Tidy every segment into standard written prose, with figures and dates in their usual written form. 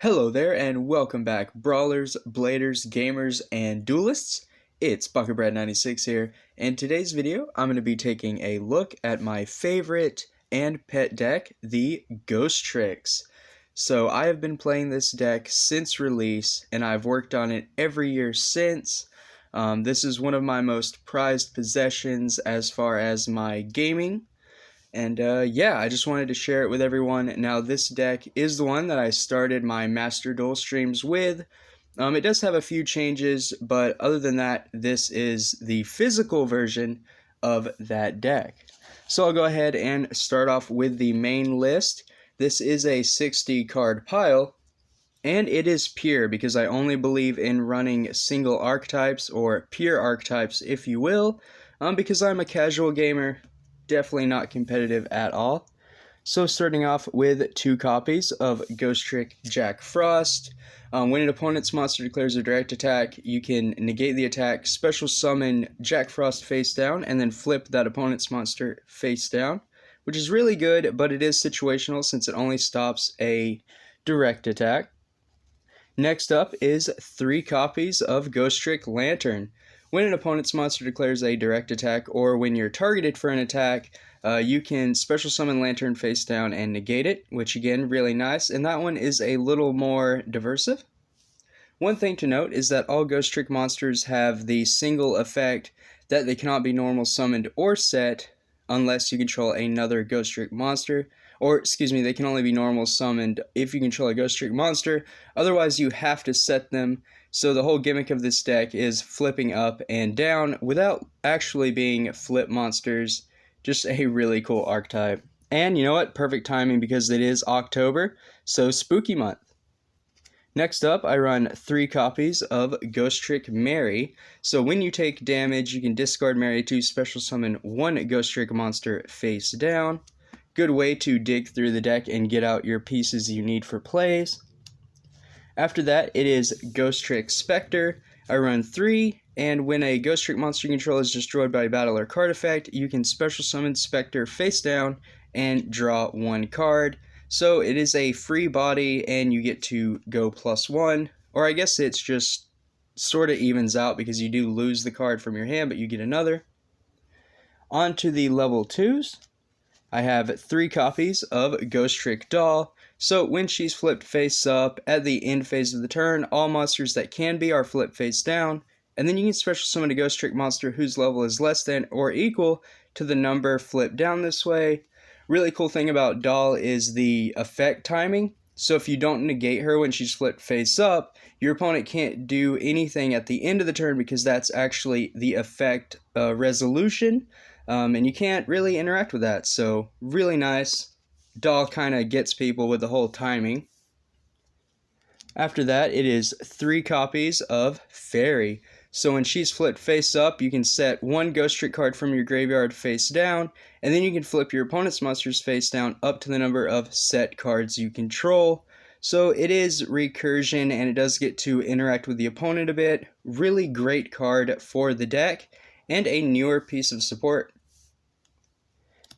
Hello there, and welcome back, brawlers, bladers, gamers, and duelists. It's BucketBread96 here, and today's video, I'm going to be taking a look at my favorite and pet deck, the Ghostricks. So I have been playing this deck since release, and I've worked on it every year since. This is one of my most prized possessions as far as my gaming. And yeah, I just wanted to share it with everyone. Now, this deck is the one that I started my Master Duel streams with. It does have a few changes, but other than that, this is the physical version of that deck. So I'll go ahead and start off with the main list. This is a 60 card pile, and it is pure because I only believe in running single archetypes, or pure archetypes if you will, because I'm a casual gamer. Definitely not competitive at all. So starting off with 2 copies of Ghostrick Jack Frost. When an opponent's monster declares a direct attack, you can negate the attack, special summon Jack Frost face down, and then flip that opponent's monster face down, which is really good, but it is situational since it only stops a direct attack. Next up is 3 copies of Ghostrick Lantern. When an opponent's monster declares a direct attack, or when you're targeted for an attack, you can special summon Lantern face down and negate it, which again, really nice, and that one is a little more diversive. One thing to note is that all Ghostrick monsters have the single effect that they cannot be normal summoned or set unless you control another Ghostrick monster. Or, excuse me, they can only be normal summoned if you control a Ghostrick monster. Otherwise, you have to set them. So the whole gimmick of this deck is flipping up and down without actually being flip monsters. Just a really cool archetype. And you know what? Perfect timing because it is October, so spooky month. Next up, I run 3 copies of Ghostrick Mary. So when you take damage, you can discard Mary to special summon 1 Ghostrick monster face down. Good way to dig through the deck and get out your pieces you need for plays. After that, it is Ghostrick Spectre. I run 3, and when a Ghostrick monster you control is destroyed by a battle or card effect, you can special summon Spectre face down and draw 1 card. So it is a free body, and you get to go +1, or I guess it's just sort of evens out because you do lose the card from your hand, but you get another. On to the level 2s. I have 3 copies of Ghostrick Doll. So when she's flipped face up, at the end phase of the turn, all monsters that can be are flipped face down, and then you can special summon a Ghostrick monster whose level is less than or equal to the number flipped down this way. Really cool thing about Doll is the effect timing. So if you don't negate her when she's flipped face up, your opponent can't do anything at the end of the turn because that's actually the effect resolution. And you can't really interact with that, so really nice. Doll kind of gets people with the whole timing. After that, it is 3 copies of Fairy. So when she's flipped face up, you can set 1 Ghostrick card from your graveyard face down, and then you can flip your opponent's monsters face down up to the number of set cards you control. So it is recursion, and it does get to interact with the opponent a bit. Really great card for the deck, and a newer piece of support.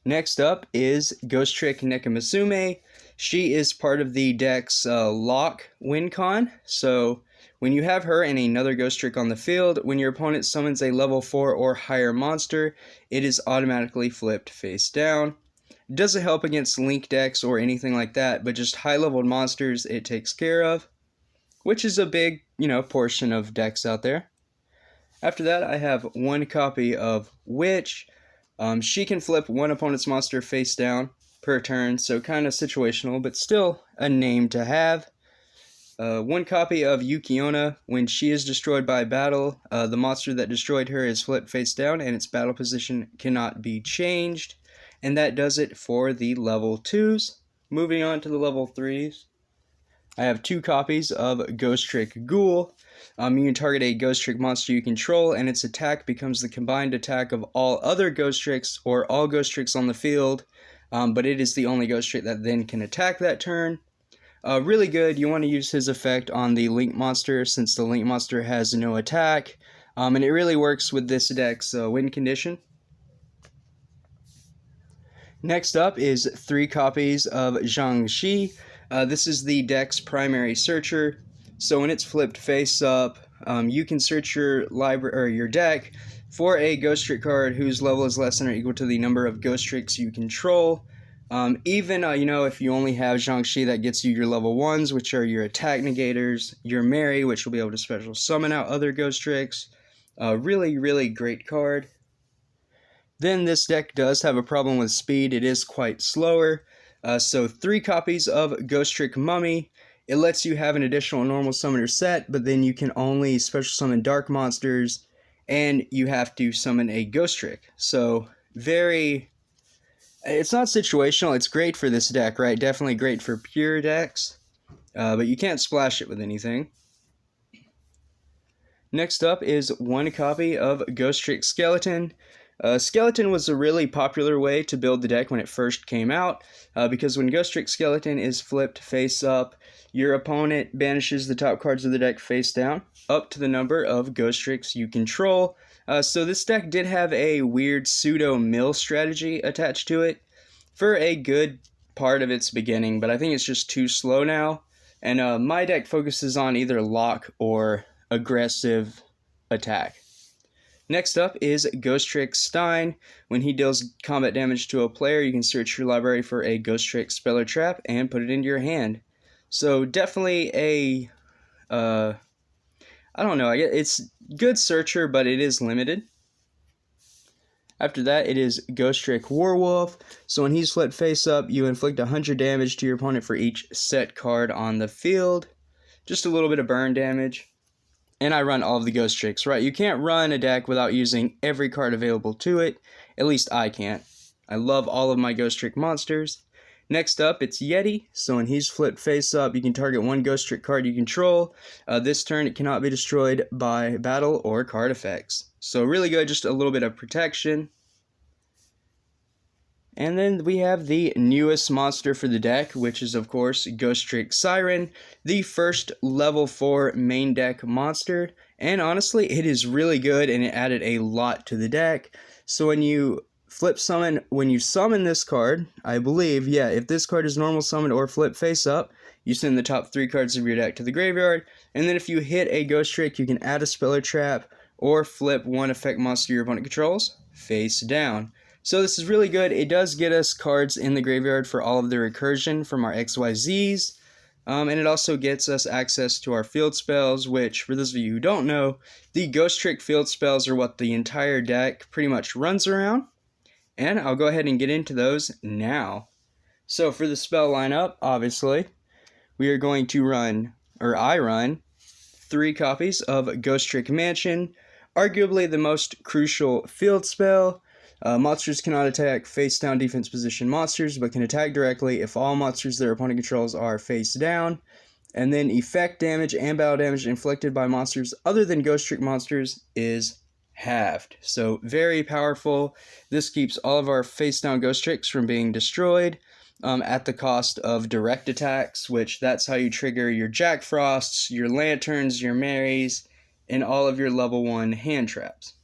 Next up is Ghostrick Nekomatsume. She is part of the deck's lock win con. So when you have her and another Ghostrick on the field, when your opponent summons a level 4 or higher monster, it is automatically flipped face down. It doesn't help against link decks or anything like that, but just high-leveled monsters it takes care of, which is a big, portion of decks out there. After that, I have 1 copy of Witch. She can flip 1 opponent's monster face down per turn, so kind of situational, but still a name to have. 1 copy of Yugioh. When she is destroyed by battle, the monster that destroyed her is flipped face down, and its battle position cannot be changed. And that does it for the level 2s. Moving on to the level 3s. I have 2 copies of Ghostrick Ghoul. You can target a Ghostrick monster you control, and its attack becomes the combined attack of all other Ghostricks, or all Ghostricks on the field, but it is the only Ghostrick that then can attack that turn. Really good. You want to use his effect on the Link monster, since the Link monster has no attack, and it really works with this deck's win condition. Next up is 3 copies of Zhang Shi. This is the deck's primary searcher, so when it's flipped face up, you can search your library or your deck for a Ghostrick card whose level is less than or equal to the number of Ghostricks you control. Even if you only have Jiangshi, that gets you your level 1s, which are your attack negators, your Mary, which will be able to special summon out other Ghostricks. Really, really great card. Then this deck does have a problem with speed. It is quite slower. So 3 copies of Ghostrick Mummy. It lets you have an additional normal summoner set, but then you can only special summon dark monsters, and you have to summon a Ghostrick. So it's not situational. It's great for this deck, right? Definitely great for pure decks, but you can't splash it with anything. Next up is 1 copy of Ghostrick Skeleton. Skeleton was a really popular way to build the deck when it first came out, because when Ghostrick Skeleton is flipped face up, your opponent banishes the top cards of the deck face down, up to the number of Ghostricks you control. So this deck did have a weird pseudo-mill strategy attached to it for a good part of its beginning, but I think it's just too slow now, and my deck focuses on either lock or aggressive attack. Next up is Ghostrick Stein. When he deals combat damage to a player, you can search your library for a Ghostrick spell or trap and put it into your hand. So definitely I don't know, it's good searcher, but it is limited. After that, it is Ghostrick Werewolf. So when he's flipped face up, you inflict 100 damage to your opponent for each set card on the field. Just a little bit of burn damage. And I run all of the Ghostricks, right? You can't run a deck without using every card available to it. At least I can't. I love all of my Ghostrick monsters. Next up, it's Yeti. So when he's flipped face up, you can target 1 Ghostrick card you control. This turn, it cannot be destroyed by battle or card effects. So really good, just a little bit of protection. And then we have the newest monster for the deck, which is, of course, Ghostrick Siren, the first level 4 main deck monster. And honestly, it is really good, and it added a lot to the deck. So when you summon this card, I believe, if this card is normal summoned or flip face up, you send the top 3 cards of your deck to the graveyard. And then if you hit a Ghostrick, you can add a spell or trap, or flip 1 effect monster your opponent controls face down. So this is really good. It does get us cards in the graveyard for all of the recursion from our XYZs. And it also gets us access to our field spells, which, for those of you who don't know, the Ghostrick field spells are what the entire deck pretty much runs around. And I'll go ahead and get into those now. So for the spell lineup, obviously, we are going to I run 3 copies of Ghostrick Mansion, arguably the most crucial field spell. Monsters cannot attack face-down defense position monsters, but can attack directly if all monsters their opponent controls are face down. And then effect damage and battle damage inflicted by monsters other than Ghostrick monsters is halved. So very powerful. This keeps all of our face-down Ghostricks from being destroyed at the cost of direct attacks, which that's how you trigger your Jack Frosts, your Lanterns, your Marys, and all of your level 1 hand traps.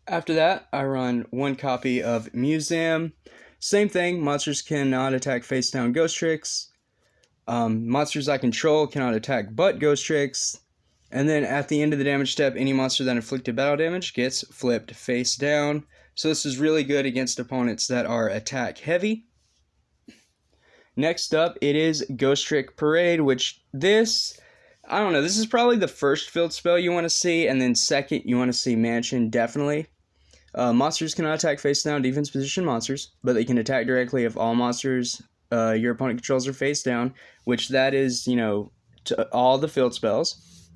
After that, I run 1 copy of Museum. Same thing, monsters cannot attack face-down Ghostricks. Monsters I control cannot attack but Ghostricks. And then at the end of the damage step, any monster that inflicted battle damage gets flipped face down. So this is really good against opponents that are attack heavy. Next up, it is Ghostrick Parade, which I don't know, this is probably the first field spell you want to see, and then second, you want to see Mansion, definitely. Monsters cannot attack face-down defense position monsters, but they can attack directly if all monsters your opponent controls are face down, which that is, to all the field spells.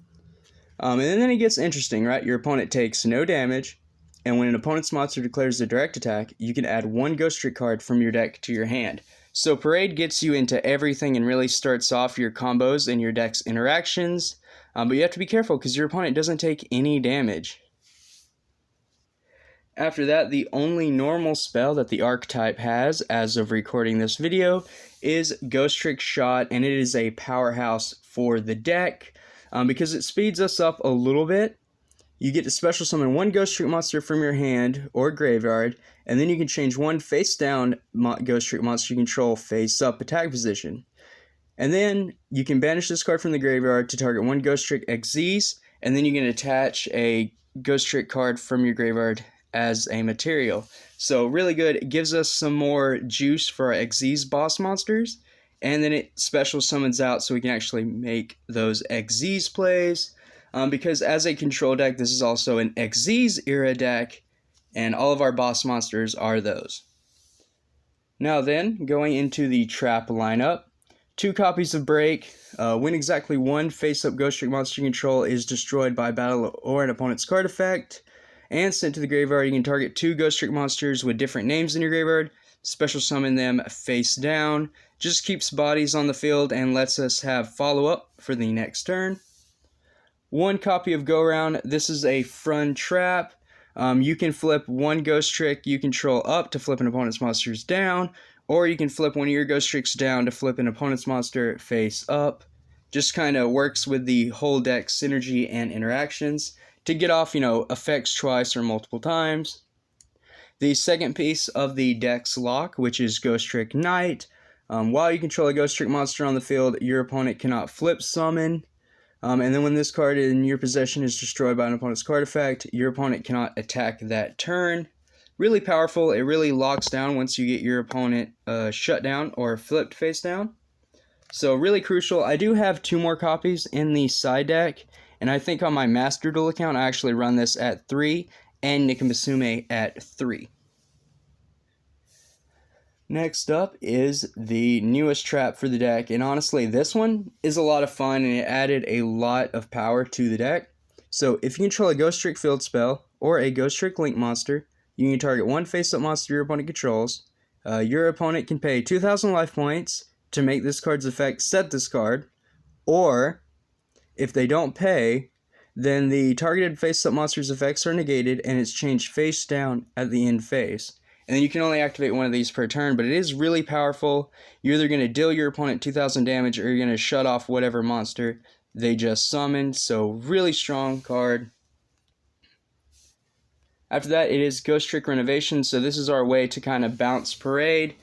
And then it gets interesting, right? Your opponent takes no damage, and when an opponent's monster declares a direct attack, you can add 1 Ghostrick card from your deck to your hand. So Parade gets you into everything and really starts off your combos and your deck's interactions, but you have to be careful because your opponent doesn't take any damage. After that, the only normal spell that the archetype has, as of recording this video, is Ghostrick Shot, and it is a powerhouse for the deck, because it speeds us up a little bit, you get to special summon one Ghostrick monster from your hand or graveyard, and then you can change one face down Ghostrick monster you control face up attack position. And then you can banish this card from the graveyard to target one Ghostrick XZs, and then you can attach a Ghostrick card from your graveyard as a material. So really good. It gives us some more juice for our XZs boss monsters, and then it special summons out so we can actually make those XZs plays. Because as a control deck, this is also an XZs era deck, and all of our boss monsters are those. Now then, going into the trap lineup, 2 copies of Break. When exactly one face-up Ghostrick monster you control is destroyed by battle or an opponent's card effect and sent to the graveyard, you can target 2 Ghostrick monsters with different names in your graveyard, special summon them face down, just keeps bodies on the field and lets us have follow-up for the next turn. 1 copy of Go Round. This is a fun trap. You can flip one Ghostrick you control up to flip an opponent's monsters down, or you can flip one of your Ghostricks down to flip an opponent's monster face up. Just kind of works with the whole deck synergy and interactions to get off, effects twice or multiple times. The second piece of the deck's lock, which is Ghostrick Knight. While you control a Ghostrick monster on the field, your opponent cannot flip summon. And then when this card in your possession is destroyed by an opponent's card effect, your opponent cannot attack that turn. Really powerful. It really locks down once you get your opponent shut down or flipped face down. So really crucial. I do have 2 more copies in the side deck, and I think on my Master Duel account I actually run this at 3 and Nikamasume at 3. Next up is the newest trap for the deck, and honestly this one is a lot of fun and it added a lot of power to the deck. So if you control a Ghostrick field spell or a Ghostrick link monster, you can target one face-up monster your opponent controls. Your opponent can pay 2,000 life points to make this card's effect set this card, or if they don't pay, then the targeted face-up monster's effects are negated and it's changed face down at the end phase. And then you can only activate one of these per turn, but it is really powerful. You're either going to deal your opponent 2,000 damage or you're going to shut off whatever monster they just summoned. So really strong card. After that, it is Ghostrick Renovation. So this is our way to kind of bounce Parade.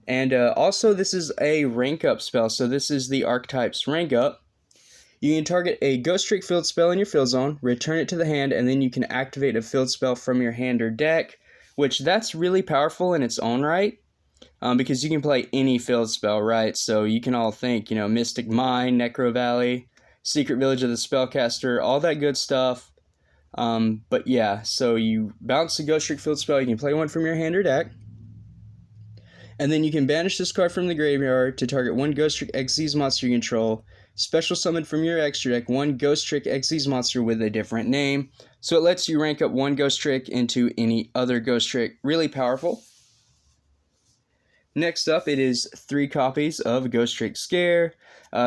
And also this is a rank up spell. So this is the Archetypes rank up. You can target a Ghostrick field spell in your field zone, return it to the hand, and then you can activate a field spell from your hand or deck, which that's really powerful in its own right, because you can play any field spell, right? So you can all think, Mystic Mine, Necro Valley, Secret Village of the Spellcaster, all that good stuff. But yeah, so you bounce the Ghostrick field spell, you can play one from your hand or deck, and then you can banish this card from the graveyard to target one Ghostrick XZ's monster you control, special summon from your extra deck one Ghostrick XZ's monster with a different name. So it lets you rank up one Ghostrick into any other Ghostrick. Really powerful. Next up, it is 3 copies of Ghostrick Scare.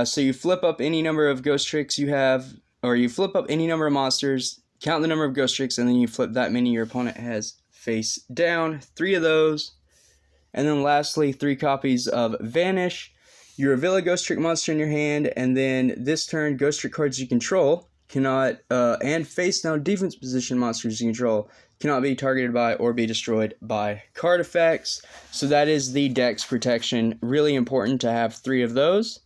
So you flip up any number of Ghostricks you have, or you flip up any number of monsters, count the number of Ghostricks, and then you flip that many your opponent has face down. 3 of those. And then lastly, 3 copies of Vanish. You reveal a Ghostrick monster in your hand, and then this turn, Ghostrick cards you control cannot, and face down defense position monsters you control cannot be targeted by or be destroyed by card effects. So that is the deck's protection. Really important to have 3 of those.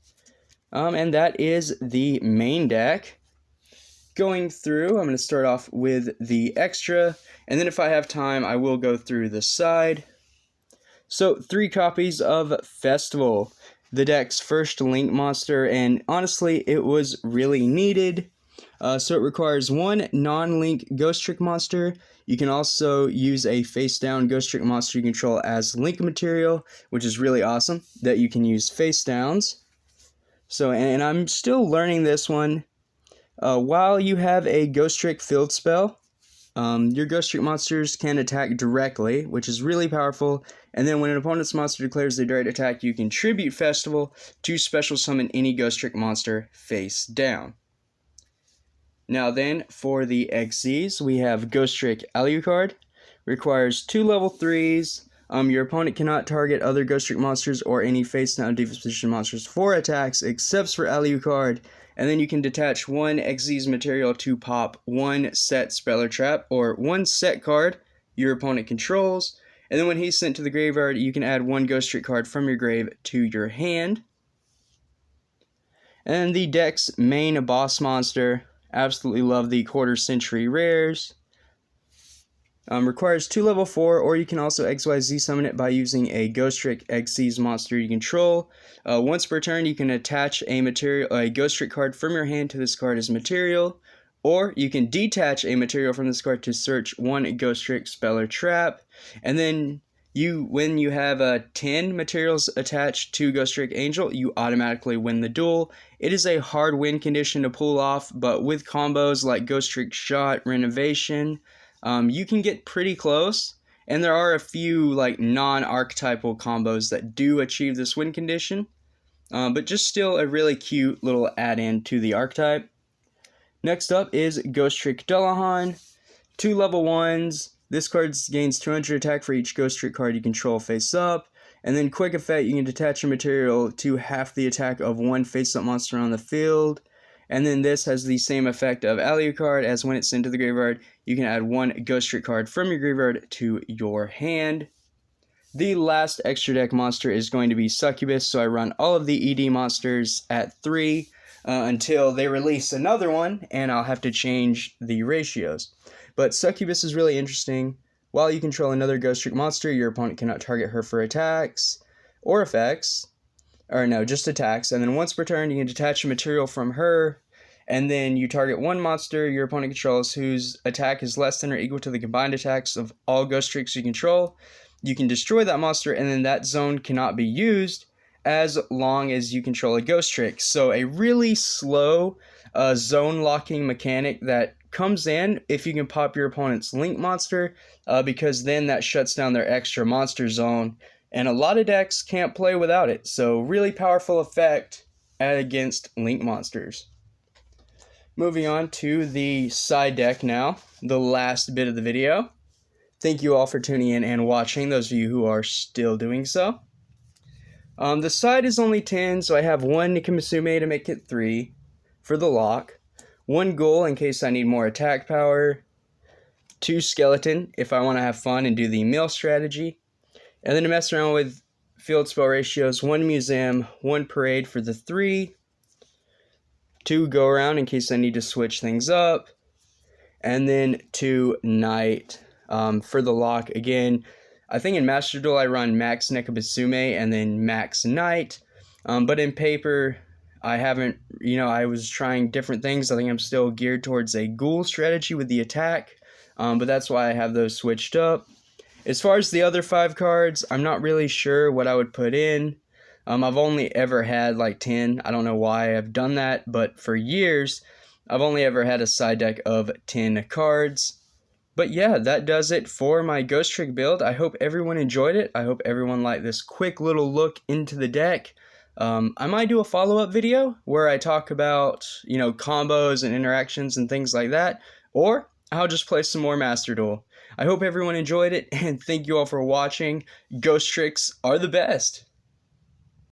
And that is the main deck. Going through, I'm going to start off with the extra, and then if I have time, I will go through the side. So 3 copies of Festival, the deck's first link monster, and honestly, it was really needed. So it requires 1 non-link Ghostrick monster. You can also use a face-down Ghostrick monster you control as link material, which is really awesome that you can use face-downs. So, and I'm still learning this one. While you have a Ghostrick field spell, your Ghostrick monsters can attack directly, which is really powerful. And then when an opponent's monster declares their direct attack, you can tribute Festival to special summon any Ghostrick monster face down. Now then, for the XZs, we have Ghostrick Alucard. Requires 2 level 3s. Your opponent cannot target other Ghostrick monsters or any face-down defense position monsters for attacks, except for Alucard. And then you can detach one Xyz material to pop one set Speller Trap, or one set card your opponent controls. And then when he's sent to the graveyard, you can add one Ghostrick card from your grave to your hand. And the deck's main boss monster, absolutely love the quarter century rares. Requires 2 level 4, or you can also XYZ summon it by using a Ghostrick Xyz monster you control. Once per turn, you can attach a Ghostrick card from your hand to this card as material, or you can detach a material from this card to search one Ghostrick Speller Trap, and then when you have 10 materials attached to Ghostrick Angel, you automatically win the duel. It is a hard win condition to pull off, but with combos like Ghostrick Shot, Renovation, you can get pretty close, and there are a few like non-archetypal combos that do achieve this win condition, but just still a really cute little add-in to the archetype. Next up is Ghostrick Dullahan, 2 level 1s. This card gains 200 attack for each Ghostrick card you control face up, and then quick effect, you can detach a material to half the attack of one face-up monster on the field. And then this has the same effect of Alucard, as when it's sent to the graveyard, you can add one Ghostrick card from your graveyard to your hand. The last extra deck monster is going to be Succubus, so I run all of the ED monsters at 3 until they release another one, and I'll have to change the ratios. But Succubus is really interesting. While you control another Ghostrick monster, your opponent cannot target her for attacks or effects. Or no, just attacks, and then once per turn you can detach a material from her, and then you target one monster your opponent controls whose attack is less than or equal to the combined attacks of all Ghostricks you control. You can destroy that monster, and then that zone cannot be used as long as you control a Ghostrick. So a really slow zone locking mechanic that comes in if you can pop your opponent's Link monster, because then that shuts down their extra monster zone. And a lot of decks can't play without it, so really powerful effect against Link monsters. Moving on to the side deck now, the last bit of the video. Thank you all for tuning in and watching, those of you who are still doing so. The side is only 10, so I have one Nikamisume to make it 3 for the lock, one Ghoul in case I need more attack power, 2 Skeleton if I want to have fun and do the mill strategy, and then to mess around with field spell ratios, 1 Museum, 1 Parade for the 3, 2 Go Around in case I need to switch things up, and then 2 Knight for the lock. Again, I think in Master Duel I run Max Nekabasume and then Max Knight, but in paper I haven't, I was trying different things. I think I'm still geared towards a Ghoul strategy with the attack, but that's why I have those switched up. As far as the other 5 cards, I'm not really sure what I would put in. I've only ever had like 10. I don't know why I've done that, but for years, I've only ever had a side deck of 10 cards. But yeah, that does it for my Ghostrick build. I hope everyone enjoyed it. I hope everyone liked this quick little look into the deck. I might do a follow-up video where I talk about, combos and interactions and things like that. Or I'll just play some more Master Duel. I hope everyone enjoyed it, and thank you all for watching. Ghostricks are the best.